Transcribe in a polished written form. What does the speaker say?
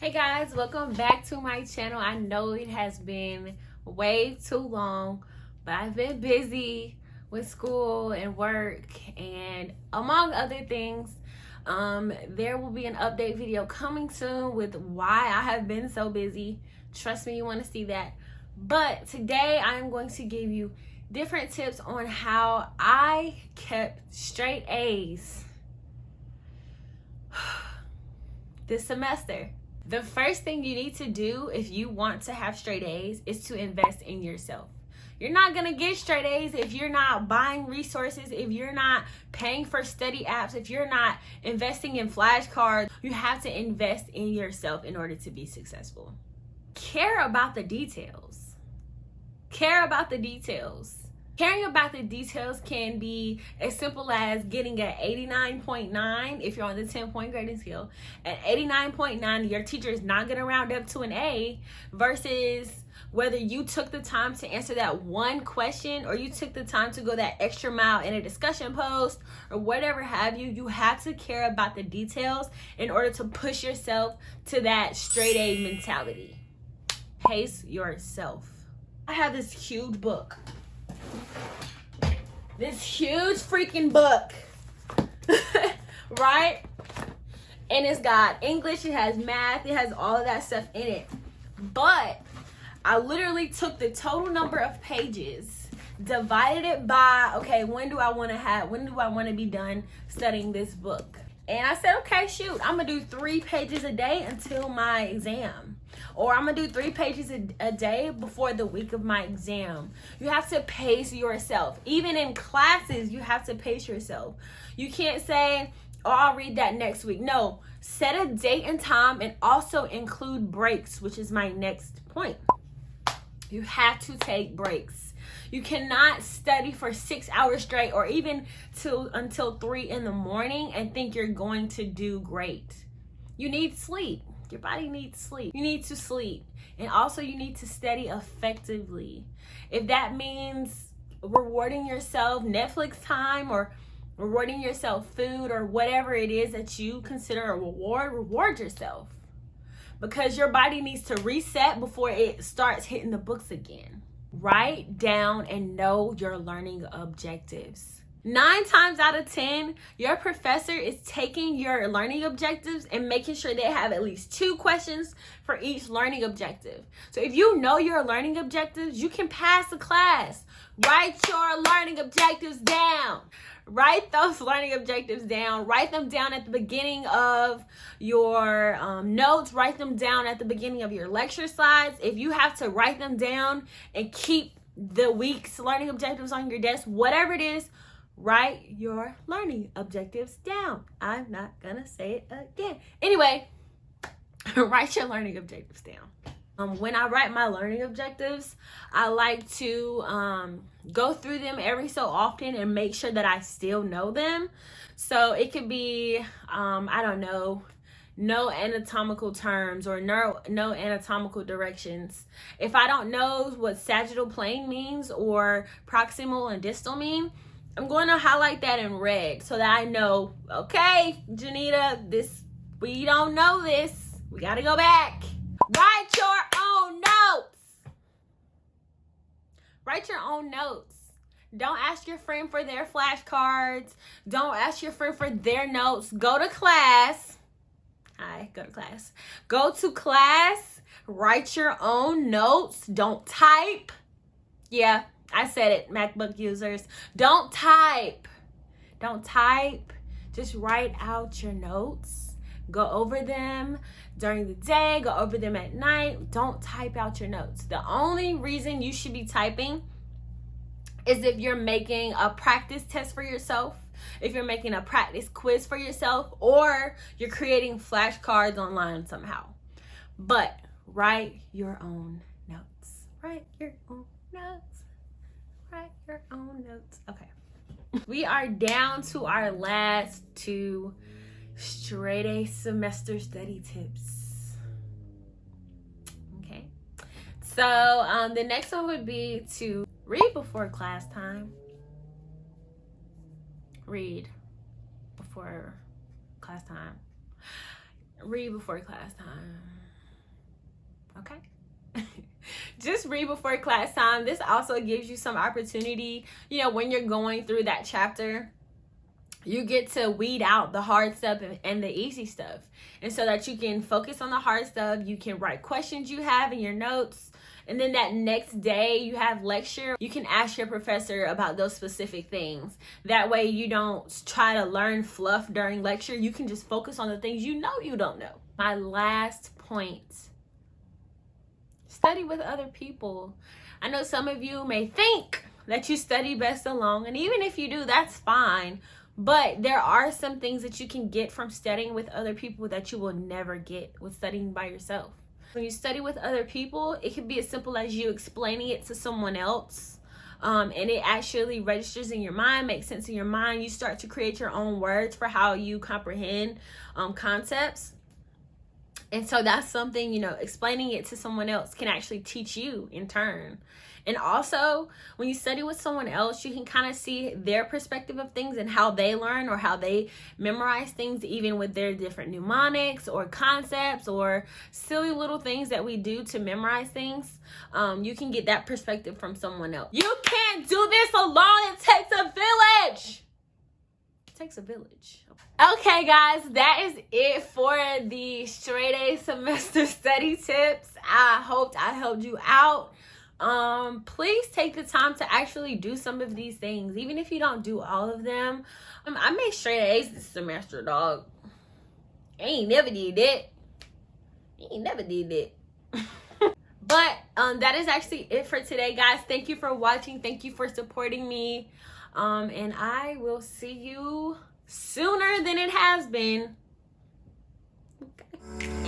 Hey guys, welcome back to my channel. I know it has been way too long, but I've been busy with school and work and among other things. There will be an update video coming soon with why I have been so busy. Trust me, you want to see that. But today I am going to give you different tips on how I kept straight A's this semester. The first thing you need to do if you want to have straight A's is to invest in yourself. You're not going to get straight A's if you're not buying resources, if you're not paying for study apps, if you're not investing in flashcards. You have to invest in yourself in order to be successful. Care about the details. Care about the details. Caring about the details can be as simple as getting an 89.9 if you're on the 10-point grading scale. At 89.9, your teacher is not going to round up to an A, versus whether you took the time to answer that one question or you took the time to go that extra mile in a discussion post or whatever have you. You have to care about the details in order to push yourself to that straight A mentality. Pace yourself. I have this huge book. This huge freaking book, right? And it's got English, it has math, it has all of that stuff in it. But I literally took the total number of pages, divided it by, okay, when do I want to be done studying this book? And I said, okay, shoot, I'm going to do 3 pages a day until my exam. Or I'm going to do 3 pages a day before the week of my exam. You have to pace yourself. Even in classes, you have to pace yourself. You can't say, oh, I'll read that next week. No, set a date and time and also include breaks, which is my next point. You have to take breaks. You cannot study for 6 hours straight or even until 3 in the morning and think you're going to do great. You need sleep. Your body needs sleep. You need to sleep. And also you need to study effectively. If that means rewarding yourself Netflix time or rewarding yourself food or whatever it is that you consider a reward yourself. Because your body needs to reset before it starts hitting the books again. Write down and know your learning objectives. 9 times out of 10, your professor is taking your learning objectives and making sure they have at least 2 questions for each learning objective. So if you know your learning objectives, you can pass the class. Write your learning objectives down. Write those learning objectives down. Write them down at the beginning of your notes. Write them down at the beginning of your lecture slides. If you have to write them down and keep the week's learning objectives on your desk, whatever it is, write your learning objectives down. I'm not gonna say it again. Anyway, write your learning objectives down. When I write my learning objectives, I like to go through them every so often and make sure that I still know them. So it could be, I don't know, no anatomical terms or no anatomical directions. If I don't know what sagittal plane means or proximal and distal mean, I'm going to highlight that in red so that I know, okay, Janita, we don't know this. We got to go back. Write your own notes. Write your own notes. Don't ask your friend for their flashcards. Don't ask your friend for their notes. Go to class. Go to class. Go to class. Write your own notes. Don't type. Yeah, I said it, MacBook users. Don't type. Don't type. Just write out your notes. Go over them during the day. Go over them at night. Don't type out your notes. The only reason you should be typing is if you're making a practice test for yourself, if you're making a practice quiz for yourself, or you're creating flashcards online somehow. But write your own notes. Write your own notes. Write your own notes. Okay. We are down to our last 2 straight A semester study tips. Okay. So the next one would be to read before class time. Read before class time. Read before class time. Okay. Just read before class time. This also gives you some opportunity, you know, when you're going through that chapter, you get to weed out the hard stuff and the easy stuff. And so that you can focus on the hard stuff, you can write questions you have in your notes. And then that next day you have lecture, you can ask your professor about those specific things. That way you don't try to learn fluff during lecture. You can just focus on the things you know you don't know. My last point, study with other people. I know some of you may think that you study best alone, and even if you do, that's fine. But there are some things that you can get from studying with other people that you will never get with studying by yourself. When you study with other people, it can be as simple as you explaining it to someone else. And it actually registers in your mind, makes sense in your mind. You start to create your own words for how you comprehend concepts. And so that's something, you know, explaining it to someone else can actually teach you in turn. And also, when you study with someone else, you can kind of see their perspective of things and how they learn or how they memorize things, even with their different mnemonics or concepts or silly little things that we do to memorize things. You can get that perspective from someone else. You can't do this alone. It takes a village. It takes a village. Okay, guys, that is it for the straight A semester study tips. I hoped I helped you out. Please take the time to actually do some of these things, even if you don't do all of them. I made straight A's this semester, dog. I ain't never did that. But that is actually it for today, guys. Thank you for watching. Thank you for supporting me. And I will see you sooner than it has been. Okay.